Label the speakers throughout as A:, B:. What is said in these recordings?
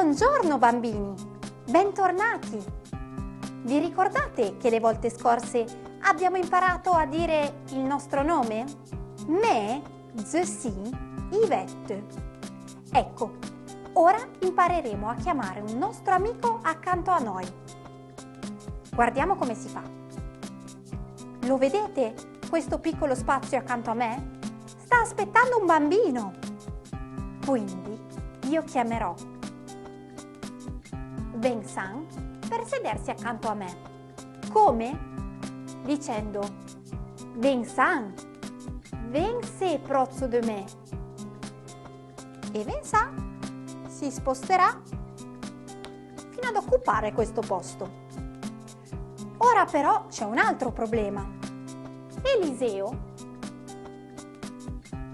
A: Buongiorno bambini, bentornati! Vi ricordate che le volte scorse abbiamo imparato a dire il nostro nome? Me, je suis, Yvette. Ecco, ora impareremo a chiamare un nostro amico accanto a noi. Guardiamo come si fa. Lo vedete, questo piccolo spazio accanto a me? Sta aspettando un bambino. Quindi io chiamerò Vincent per sedersi accanto a me. Come? Dicendo Vincent, viens proche de me. E Vincent si sposterà fino ad occupare questo posto. Ora però c'è un altro problema. Eliseo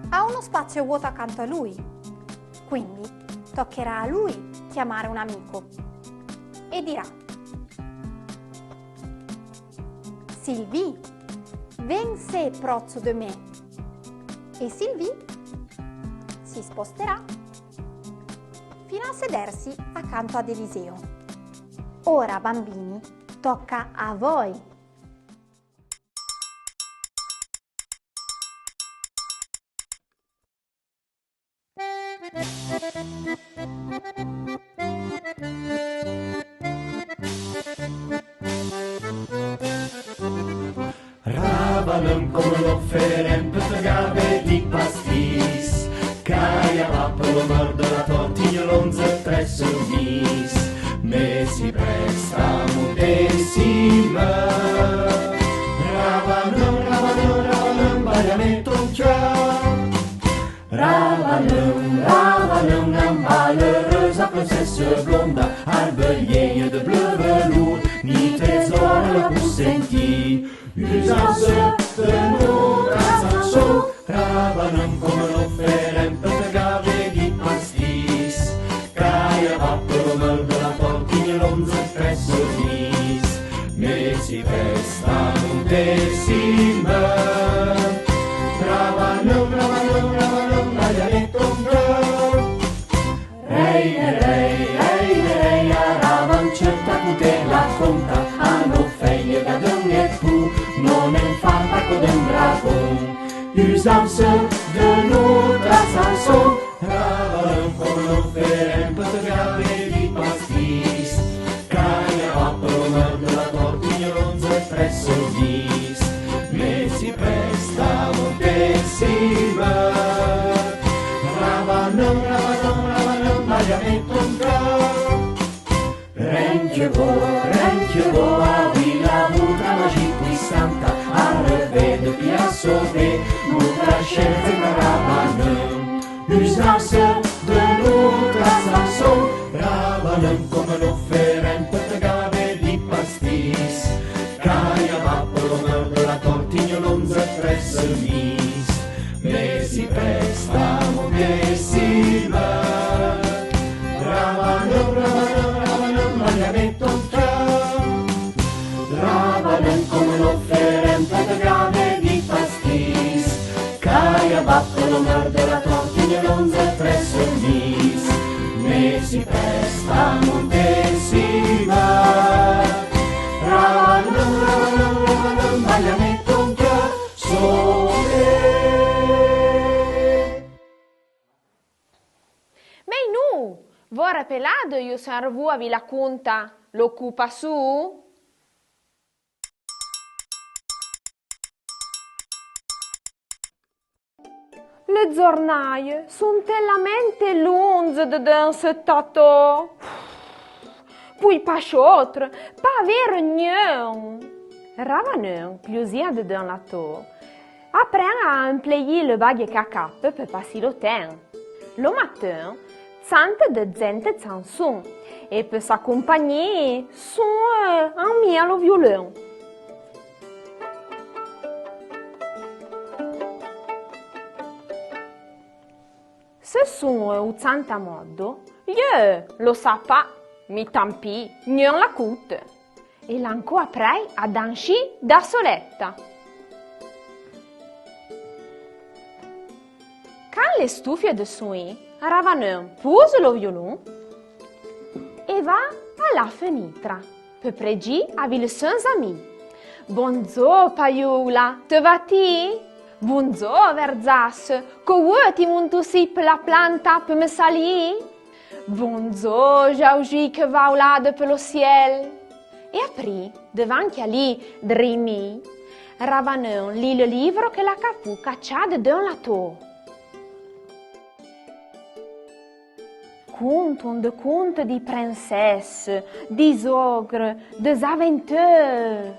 A: ha uno spazio vuoto accanto a lui, quindi toccherà a lui chiamare un amico e dirà: Sylvie, viens proche de me. E Sylvie si sposterà fino a sedersi accanto ad Eliseo. Ora, bambini, tocca a voi.
B: Ravalăm come l'offerem per gave di pastis, caia papă mărdă la tortiglio lonze presso vis, me si presta mutesima. Ravalăm, ravalăm, ravalăm, variamento un chiar. Ravalăm, ravalăm, malheureuse princesse blonda, arbelier de bleu velours, ni trésor pour sentir. Usase de notre chanson, ravalăm come l'offerem per gave di pastis, caia papă mărdă la tortiglio lonze presso vis, me si presta mutesima. Ravalăm, ravalăm, ravalăm, variamento un chiar. Rei, aravam certa cu te la conta, hanno feie da dăm e pu, non en fanta codem dragón. Usam-se de notre chanson, ravalăm come l'offerem per gave di pastis, caia papă mărdă la tortiglio lonze presso vis, me si presta moltissima. Ravalăm, ravalăm, ravalăm, variamento un chiar. Renchievo, avui la mutra magie puissanta, arrevede pia sove, mutra scelta e ravalăm. Usam-se de notre chanson, ravalăm come l'offerem per gave di pastis, caia papă mărdă la tortiglio lonze presso vis, me si presta moltissima. Ravalăm, ravalăm, ravalăm, variamento un chiar. Ravalăm come l'offerem per gave di pastis, caia papă mărdă la tortiglio lonze presso vis, me si presta moltissima. Ravalăm, ravalăm, ravalăm, variamento un chiar. Sole.
C: Mais nous, vos rappelado io sono revu a Villa Conta, l'occupa su? Le giornate sono talmente lunghe de dansettato. Poi pas autre, pas vero niente. Ravanun, plusia de dans la tour. Apprend à employer le bague caca per passer le temps. Le matin, sente de gente chanson et peut s'accompagner son ami au violon. Se sono usata modo, io lo sa pas, mi tampi, non la cute. E l'anco après a danser da soletta. Quand le stufie de soin, Ravanun pose le violon va alla fenitra per pregare avec les seuls amis. Bonzo, Paiola, te va-ti? Bonzo, Verzas, che vuoi ti montussi per la planta per me salire? Bonzo, Jaugi che va là per lo ciel. E aprì, davanti a lì, Drimi, Ravanon lit le livre che la capù cacciade d'un lato. Conte di princesse, di ogre, des aventures.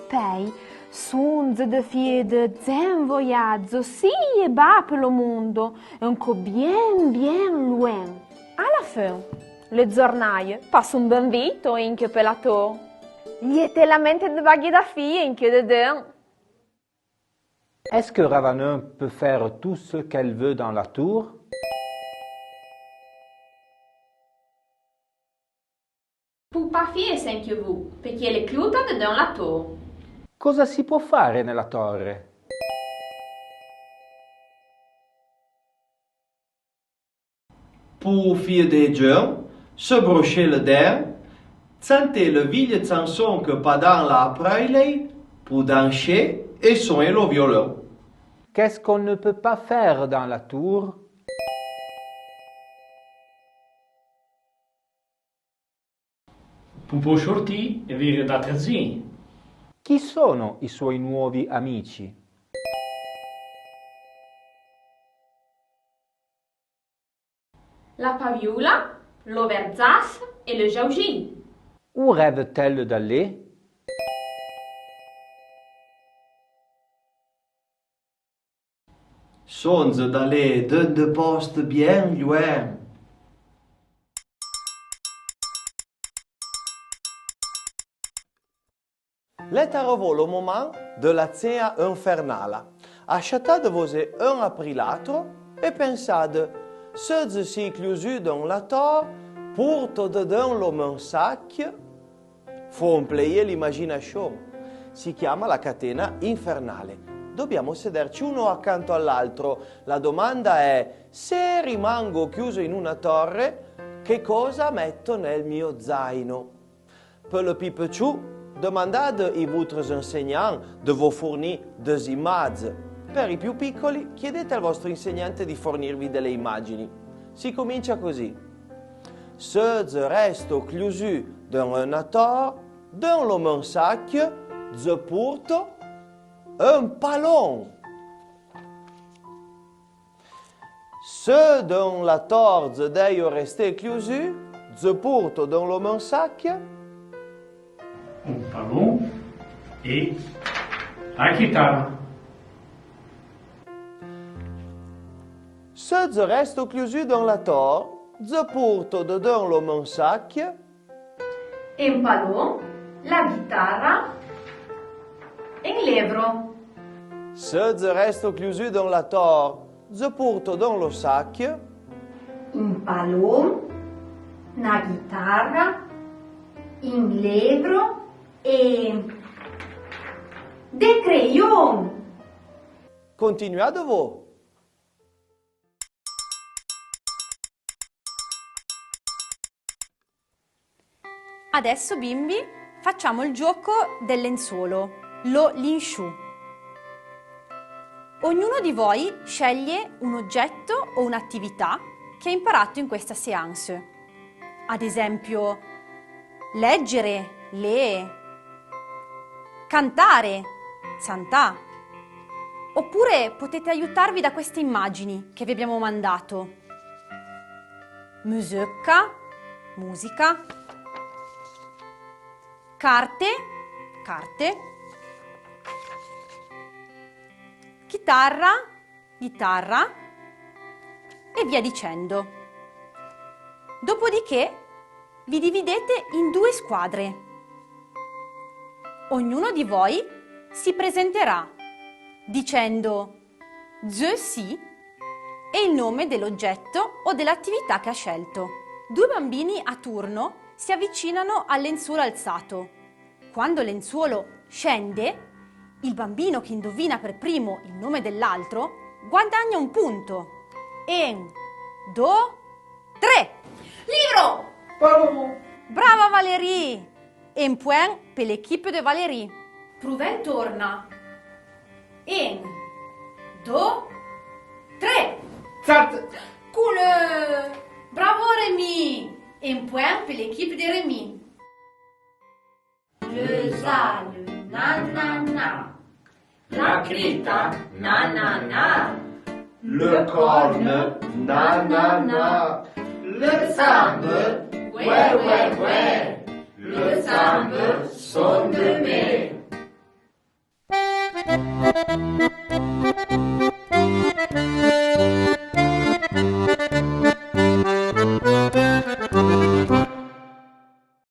C: Poi, sonze de fie de zen voyage, si e bas per lo mondo, anche bien loin. Alla fin, le giornate passano ben vito anche per la to. Gli è la mente de baghi da fie anche dedans.
D: Est-ce que Ravanon peut faire tout ce qu'elle veut dans la tour?
C: Pour pas fie anche vous, perché le chiude dedans la to.
D: Cosa si può fare nella torre?
E: Pour faire des gens, se brocher le dent, chanter le vieille chanson que pendant la praille, pour danser et sonner le violon.
D: Qu'est-ce qu'on ne peut pas faire dans la tour?
F: Può sortire e venire da terzini.
D: Chi sono i suoi nuovi amici?
C: La Paiola, lo Verzas e le Jaugi.
D: Où rêve-t-elle d'aller?
E: Songe d'aller d'un de poste bien loin. L'est arrivé le moment de la cena infernale. Achetez-vous un après l'autre et pensez, ceux-ci clousus dans la tour, portent dedans le même sac. Faut employer l'imagination. Si chiama la catena infernale. Dobbiamo sederci uno accanto all'altro. La domanda è, se rimango chiuso in una torre, che cosa metto nel mio zaino? Per le più piccoli, demandate ai vostri insegnanti di vi fornire des immagini. Per i più piccoli, chiedete al vostro insegnante di fornirvi delle immagini. Si comincia così. Se je reste chiuso dans una torre, dans le même sac, je porte un ballon. Se dans la torre je dois rester chiuso, je porte dans le même sac
F: Un ballon e la chitarra.
E: Se je reste chiuso dans la torre, je porte dedans le même sac
C: Un ballon, la chitarra e un libro.
E: Se je reste chiuso dans la torre, je porte dans le sac
A: Un ballon, una chitarra, un libro e des crayons.
E: Continuate voi.
A: Adesso, bimbi, facciamo il gioco del lenzuolo, lo linshu. Ognuno di voi sceglie un oggetto o un'attività che ha imparato in questa séance. Ad esempio, leggere, le, cantare, santà. Oppure potete aiutarvi da queste immagini che vi abbiamo mandato. Musica, musica. Carte, carte. Chitarra, chitarra. E via dicendo. Dopodiché vi dividete in 2 squadre. Ognuno di voi si presenterà dicendo je suis e il nome dell'oggetto o dell'attività che ha scelto. 2 bambini a turno si avvicinano al lenzuolo alzato. Quando il lenzuolo scende, il bambino che indovina per primo il nome dell'altro guadagna un punto. 1, 2, 3. Libro!
F: Ballon!
A: Brava Valérie! Un point per l'équipe de Valérie. Prouvet torna. 1, 2, 3.
E: Zat!
A: Cool! Bravo Rémi! Un point per l'équipe de Rémi. Le za, le na na na.
B: La crita, na na na.
E: Le corne, na na na.
B: Le sable, ouais ouais ouais. Le sable, son de mer.